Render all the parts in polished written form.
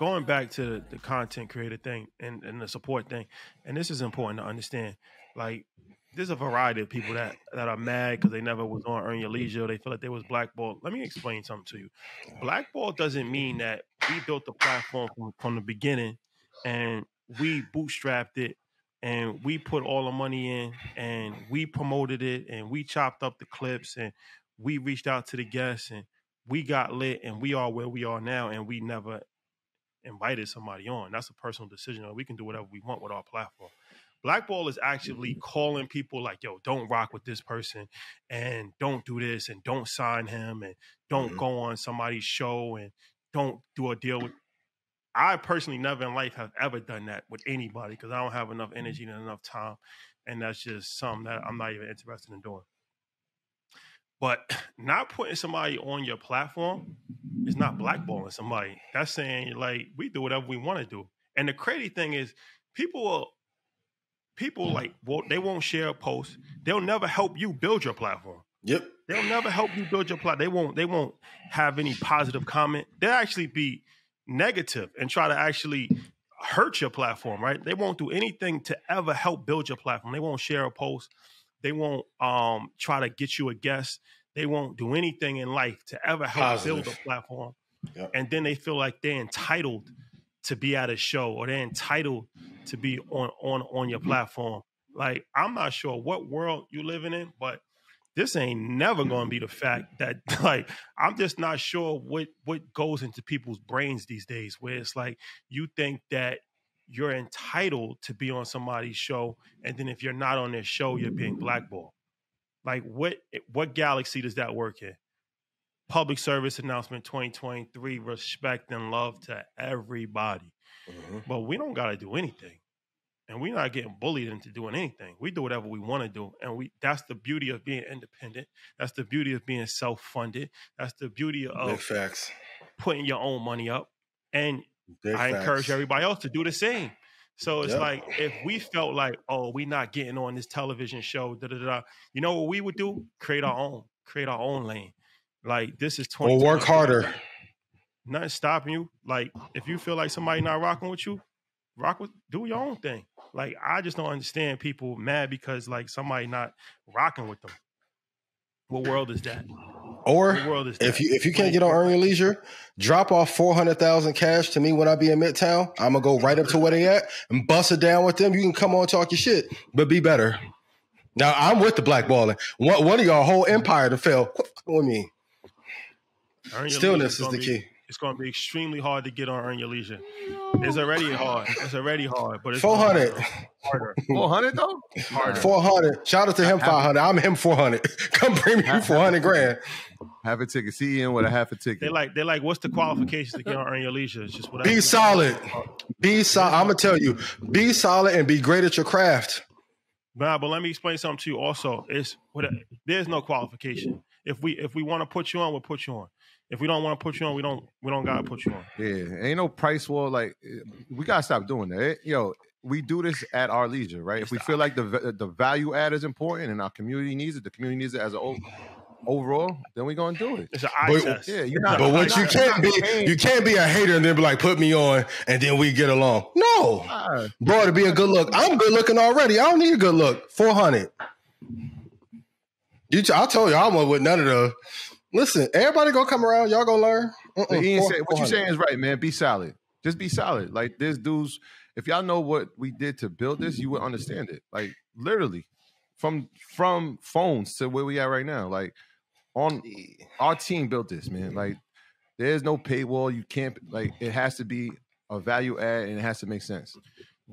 going back to the content creator thing and the support thing, and this is important to understand. Like, there's a variety of people that are mad because they never was on Earn Your Leisure. They feel like they was blackballed. Let me explain something to you. Blackball doesn't mean that we built the platform from the beginning and we bootstrapped it and we put all the money in and we promoted it and we chopped up the clips and we reached out to the guests and we got lit and we are where we are now and we never invited somebody on. That's a personal decision. We can do whatever we want with our platform. Blackball is actually calling people like, yo, don't rock with this person and don't do this and don't sign him and don't go on somebody's show and don't do a deal with. I personally never in life have ever done that with anybody because I don't have enough energy and enough time. And that's just something that I'm not even interested in doing. But not putting somebody on your platform is not blackballing somebody. That's saying, like, we do whatever we want to do. And the crazy thing is, people like, well, they won't share a post. They'll never help you build your platform. Yep. They'll never help you build your platform. They won't have any positive comment. They'll actually be negative and try to actually hurt your platform, right? They won't do anything to ever help build your platform. They won't share a post. They won't try to get you a guest. They won't do anything in life to ever help build a platform. Yep. And then they feel like they're entitled to be at a show or they're entitled to be on your platform. Like, I'm not sure what world you living in, but this ain't never going to be the fact that, like, I'm just not sure what goes into people's brains these days, where it's like you think that you're entitled to be on somebody's show, and then if you're not on their show, you're being blackballed. Like, what galaxy does that work in? Public service announcement 2023, respect and love to everybody. But we don't got to do anything. And we're not getting bullied into doing anything. We do whatever we want to do. And that's the beauty of being independent. That's the beauty of being self-funded. That's the beauty of putting your own money up. And I encourage everybody else to do the same. So it's like, if we felt like, oh, we're not getting on this television show, you know what we would do? Create our own lane. Like, this is 20. Or work harder. Nothing stopping you. Like, if you feel like somebody not rocking with you, do your own thing. Like, I just don't understand people mad because, like, somebody not rocking with them. What world is that? Or if you can't get on Earn Your Leisure, drop off 400,000 cash to me when I be in Midtown. I'm gonna go right up to where they at and bust it down with them. You can come on, talk your shit, but be better. Now I'm with the blackballing. One of y'all whole empire to fail. What me? Stillness is the key. It's going to be extremely hard to get on Earn Your Leisure. It's already hard. But it's 400. Harder. 400 though? Harder. 400. Shout out to him 500. I'm him 400. Come bring me 400 grand. Have a ticket. See you in with a half a ticket. They're like, what's the qualifications to get on Earn Your Leisure? It's just whatever. Be solid. Be solid. I'm gonna tell you. Be solid and be great at your craft. But let me explain something to you. Also, there's no qualification. If we want to put you on, we'll put you on. If we don't want to put you on, we don't gotta put you on. Yeah, ain't no price war. Like, we gotta stop doing that. Yo, we do this at our leisure, right? If we feel like the value add is important and our community needs it, the community needs it as an overall, then we gonna do it. It's an eye test. Yeah, you can't be a hater and then be like, put me on, and then we get along. No, bro, to be a good look, I'm good looking already. I don't need a good look. 400. I told you I wasn't with none of the. Listen, everybody gonna come around. Y'all gonna learn. What you saying is right, man. Be solid. Just be solid. Like, there's dudes. If y'all know what we did to build this, you would understand it. Like, literally, from phones to where we at right now. Like, on our team built this, man. Like, there's no paywall. You can't, like, it has to be a value add and it has to make sense.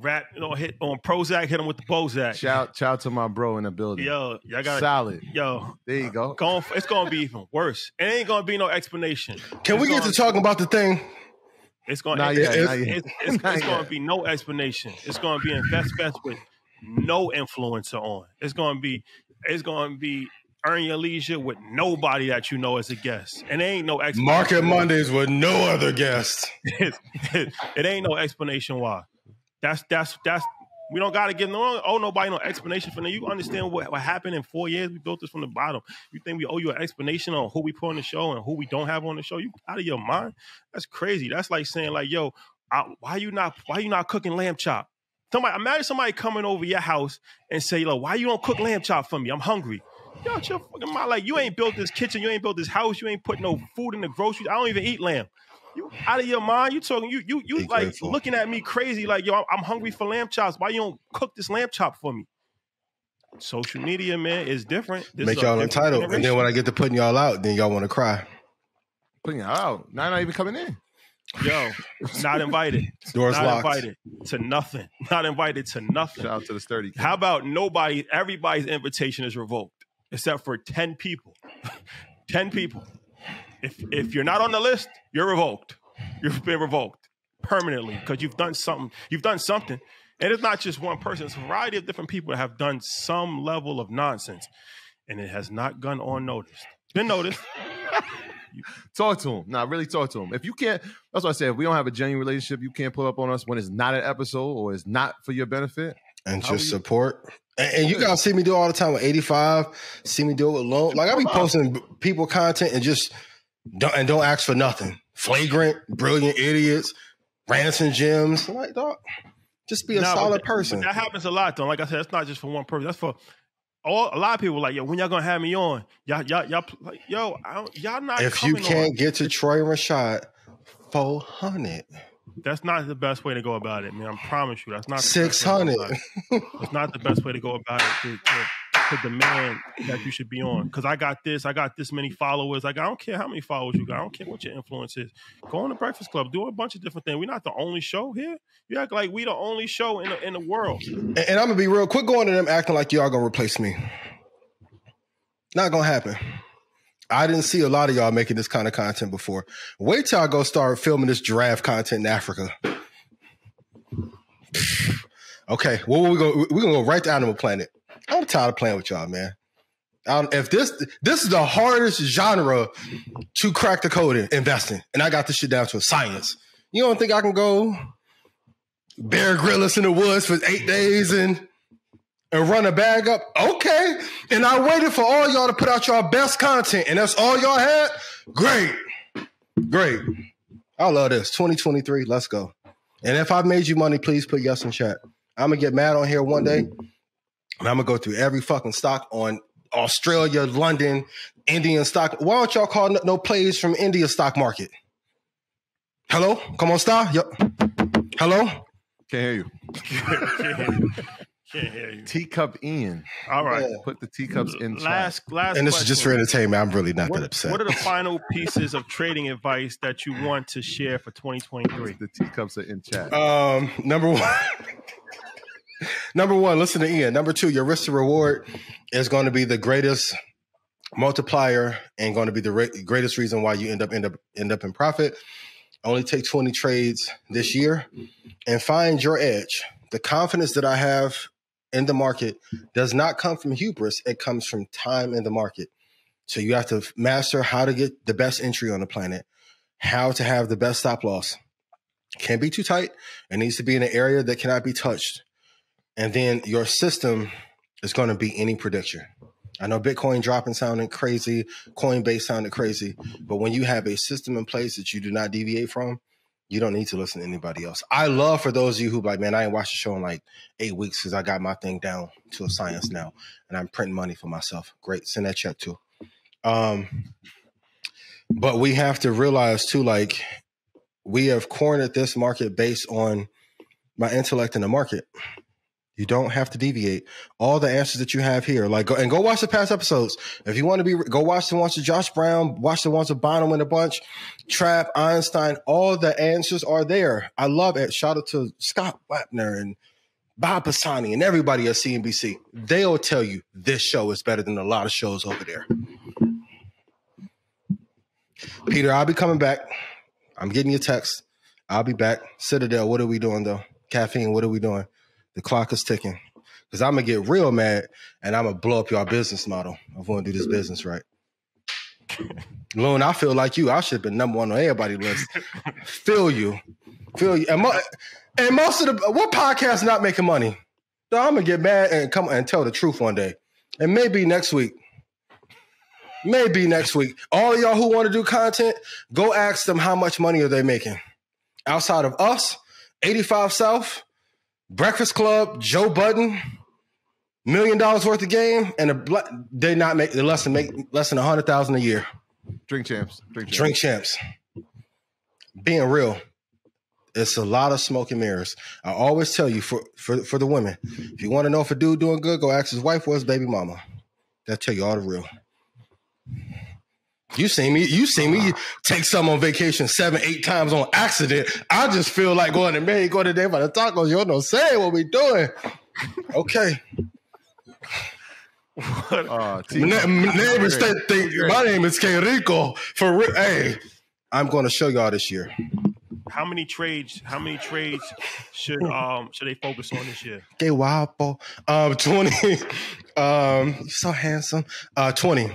Rap, hit on Prozac, hit him with the Bozak. Shout out to my bro in the building. Yo, y'all got solid. Yo, there you go. It's gonna be even worse. It ain't gonna be no explanation. Can we get to talking about the thing? It's gonna it's gonna be no explanation. It's gonna be Invest with no influencer on. It's gonna be Earn Your Leisure with nobody that you know as a guest. And there ain't no explanation. Market Mondays with no other guests. It ain't no explanation why. That's we don't gotta give nobody no explanation for that. You understand what happened in 4 years? We built this from the bottom. You think we owe you an explanation on who we put on the show and who we don't have on the show? You out of your mind? That's crazy. That's like saying, like, yo, why you not cooking lamb chop? Imagine somebody coming over your house and say, "Look, why you don't cook lamb chop for me? I'm hungry." Yo, it's your fucking mind. Like, you ain't built this kitchen, you ain't built this house, you ain't put no food in the groceries. I don't even eat lamb. You out of your mind? You talking? You like grateful. Looking at me crazy? Like, yo, I'm hungry for lamb chops. Why you don't cook this lamb chop for me? Social media, man, is different. This Make y'all entitled, and then when I get to putting y'all out, then y'all want to cry. Putting y'all out? Now not even coming in. Yo, not invited. Doors not locked. Invited to nothing. Not invited to nothing. Shout out to the sturdy kid. How about nobody? Everybody's invitation is revoked except for 10 people. 10 people. If you're not on the list, you're revoked. You've been revoked permanently because you've done something. You've done something. And it's not just one person. It's a variety of different people that have done some level of nonsense. And it has not gone unnoticed. It's been noticed. Talk to him. Nah, really talk to him. If you can't, that's what I said. If we don't have a genuine relationship, you can't pull up on us when it's not an episode or it's not for your benefit. And just support. And you guys see me do it all the time with 85. See me do it with Lone. Like, I be posting people content and just don't ask for nothing. Flagrant, brilliant idiots, ransom gems. I'm like, dog, just be a solid person. That happens a lot, though. Like I said, it's not just for one person. That's for a lot of people. Like, yo, when y'all gonna have me on? Y'all like, yo, y'all not. If you can't get to Troy Rashad, 400. That's not the best way to go about it, man. I promise you, that's not 600. It's not the best way to go about it to demand that you should be on. Because I got this many followers. Like, I don't care how many followers you got. I don't care what your influence is. Go on the Breakfast Club. Do a bunch of different things. We're not the only show here. You act like we the only show in the world. And I'm gonna be real. Quit going to them acting like y'all gonna replace me. Not gonna happen. I didn't see a lot of y'all making this kind of content before. Wait till I go start filming this giraffe content in Africa. Okay, well, we're gonna go right to Animal Planet. I'm tired of playing with y'all, man. If this is the hardest genre to crack the code in investing, and I got this shit down to a science. You don't think I can go Bear Grylls in the woods for 8 days and run a bag up? Okay. And I waited for all y'all to put out y'all best content, and that's all y'all had? Great. I love this. 2023, let's go. And if I've made you money, please put yes in chat. I'm going to get mad on here one day, and I'm going to go through every fucking stock on Australia, London, Indian stock. Why don't y'all call no plays from India stock market? Hello? Come on, Star? Yep. Hello? Can't hear you. Can't hear you. Teacup Ian. All right. Yeah. Put the teacups in last and this question. Is just for entertainment. I'm really not that upset. What are the final pieces of advice that you want to share for 2023? The teacups are in chat. Number one, listen to Ian. Number two, your risk to reward is going to be the greatest multiplier and going to be the greatest reason why you end up in profit. Only take 20 trades this year and find your edge. The confidence that I have in the market does not come from hubris. It comes from time in the market. So you have to master how to get the best entry on the planet, how to have the best stop loss. Can't be too tight. It needs to be in an area that cannot be touched. And then your system is going to be any prediction. I know Bitcoin dropping sounded crazy, Coinbase sounded crazy, but when you have a system in place that you do not deviate from, you don't need to listen to anybody else. I love for those of you who like, man, I ain't watched the show in like 8 weeks because I got my thing down to a science now and I'm printing money for myself. Great. Send that check too. But we have to realize too, like, we have cornered this market based on my intellect in the market. You don't have to deviate. All the answers that you have here, like, go watch the past episodes. If you want to go watch the ones with Josh Brown, watch the ones with Bonham in a bunch, Trap, Einstein, all the answers are there. I love it. Shout out to Scott Wapner and Bob Pisani and everybody at CNBC. They'll tell you this show is better than a lot of shows over there. Peter, I'll be coming back. I'm getting your text. I'll be back. Citadel, what are we doing though? Caffeine, what are we doing? The clock is ticking because I'm going to get real mad and I'm going to blow up your business model. I want to do this business right. Loon, I feel like you. I should have been number one on everybody's list. Feel you. And most of what podcast not making money? So I'm going to get mad and come and tell the truth one day. And maybe next week. All of y'all who want to do content, go ask them how much money are they making. outside of us, 85 South, Breakfast Club, Joe Budden, $1 million worth of game, and they not make less than $100,000 a year. Drink champs. Being real, it's a lot of smoke and mirrors. I always tell you for the women, if you want to know if a dude doing good, go ask his wife or his baby mama. They'll tell you all the real. You seen me take some on vacation 7-8 times on accident. I just feel like going to May, go today by the tacos. You don't say what we doing. Okay. Neighbors think my name is K Rico for real. Hey, I'm going to show y'all this year. How many trades should they focus on this year? Que guapo. 20. You're so handsome. 20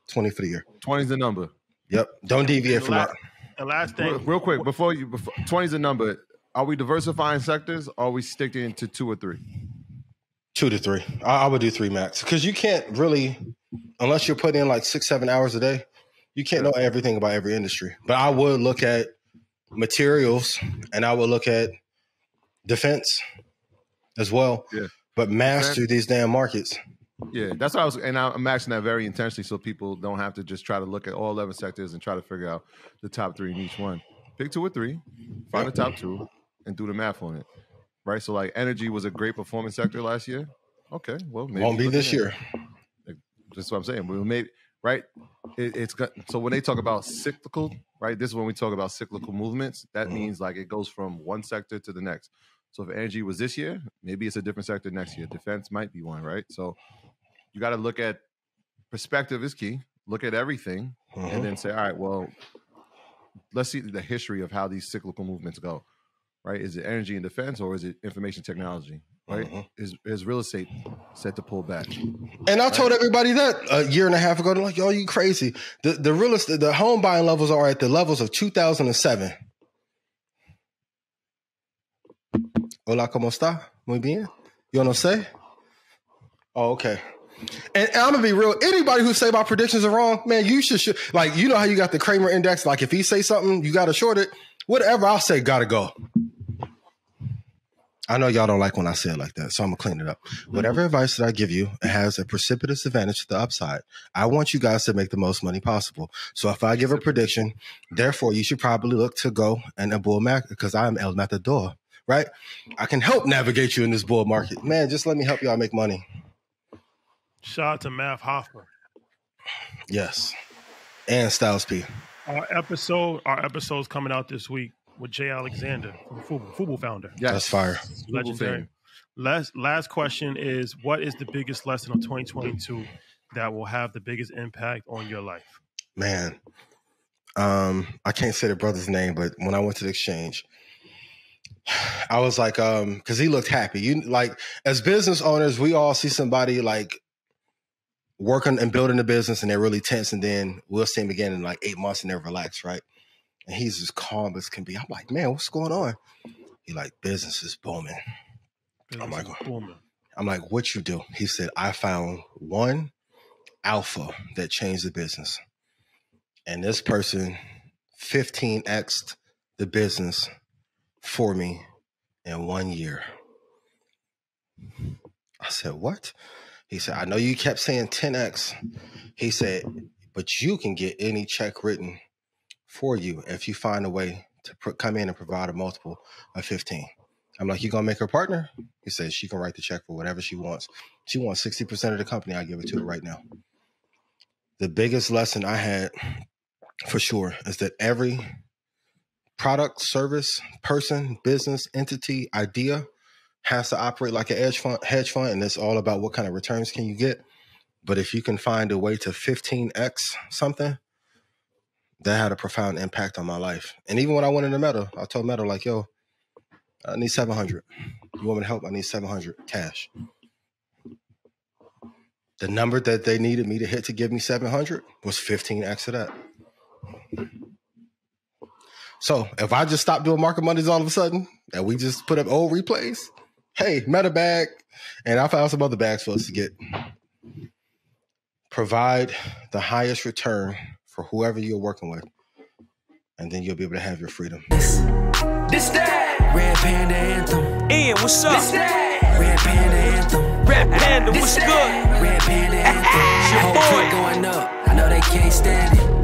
for the year. 20 is the number. Yep. Don't deviate from that. The last thing, real quick, before 20 is the number. Are we diversifying sectors? Or are we sticking to 2 or 3? 2 to 3. I would do 3 max, because you can't really, unless you're putting in like 6-7 hours a day, you can't know everything about every industry. But I would look at materials and I would look at defense as well. Yeah. But master these damn markets. Yeah, that's what I'm asking that very intentionally so people don't have to just try to look at all 11 sectors and try to figure out the top 3 in each one. Pick 2 or 3, find the top 2, and do the math on it. Right? So like energy was a great performance sector last year. Okay, well maybe won't be this year. That's what I'm saying. We maybe right. It's got, so when they talk about cyclical, right? This is when we talk about cyclical movements. That means like it goes from one sector to the next. So if energy was this year, maybe it's a different sector next year. Defense might be one, right? So you got to look at perspective is key. Look at everything and then say, all right, well, let's see the history of how these cyclical movements go, right? Is it energy and defense or is it information technology, right? Is real estate set to pull back? And I told everybody that a year and a half ago. They're like, "Yo, you crazy?" The real estate, the home buying levels are at the levels of 2007. Hola, ¿cómo está? Muy bien. You want to say? Oh, okay. And I'm gonna be real. Anybody who say my predictions are wrong, man, you should like, you know how you got the Kramer index. Like if he say something, you got to short it. Whatever I'll say, gotta go. I know y'all don't like when I say it like that, so I'm gonna clean it up. Whatever advice that I give you, it has a precipitous advantage to the upside. I want you guys to make the most money possible. So if I give a prediction, therefore you should probably look to go and a bull market because I'm El Matador, right? I can help navigate you in this bull market. Man, just let me help y'all make money. Shout out to Mav Hoffa. Yes. And Styles P. Our episode's coming out this week with Jay Alexander, from Fubu founder. Yes. That's fire. Legendary. Last question is, what is the biggest lesson of 2022 that will have the biggest impact on your life? Man, I can't say the brother's name, but when I went to the exchange, I was like, because he looked happy. You like, as business owners, we all see somebody like working and building a business and they're really tense, and then we'll see him again in like 8 months and they're relaxed, right? And he's as calm as can be. I'm like, man, what's going on? He like, business is booming. I'm like, what you do? He said, I found one alpha that changed the business. And this person 15x'd the business for me in 1 year. I said, what? He said, I know you kept saying 10x. He said, but you can get any check written for you if you find a way to come in and provide a multiple of 15. I'm like, you gonna make her partner? He says she can write the check for whatever she wants. She wants 60% of the company. I give it to her right now. The biggest lesson I had for sure is that every product, service, person, business, entity, idea has to operate like a hedge fund, and it's all about what kind of returns can you get. But if you can find a way to 15x something, that had a profound impact on my life. And even when I went into Meta, I told Meta, like, yo, I need 700. You want me to help? I need 700 cash. The number that they needed me to hit to give me 700 was 15x of that. So if I just stop doing market Mondays all of a sudden and we just put up old replays, hey, Meta bag, and I found some other bags for us to get. Provide the highest return for whoever you're working with. and then you'll be able to have your freedom. This that Red Panda Anthem. Ian, what's up? This that Red Panda Anthem. Red Panda, what's good? Red Panda Anthem. Whole going up. I know they can't stand it.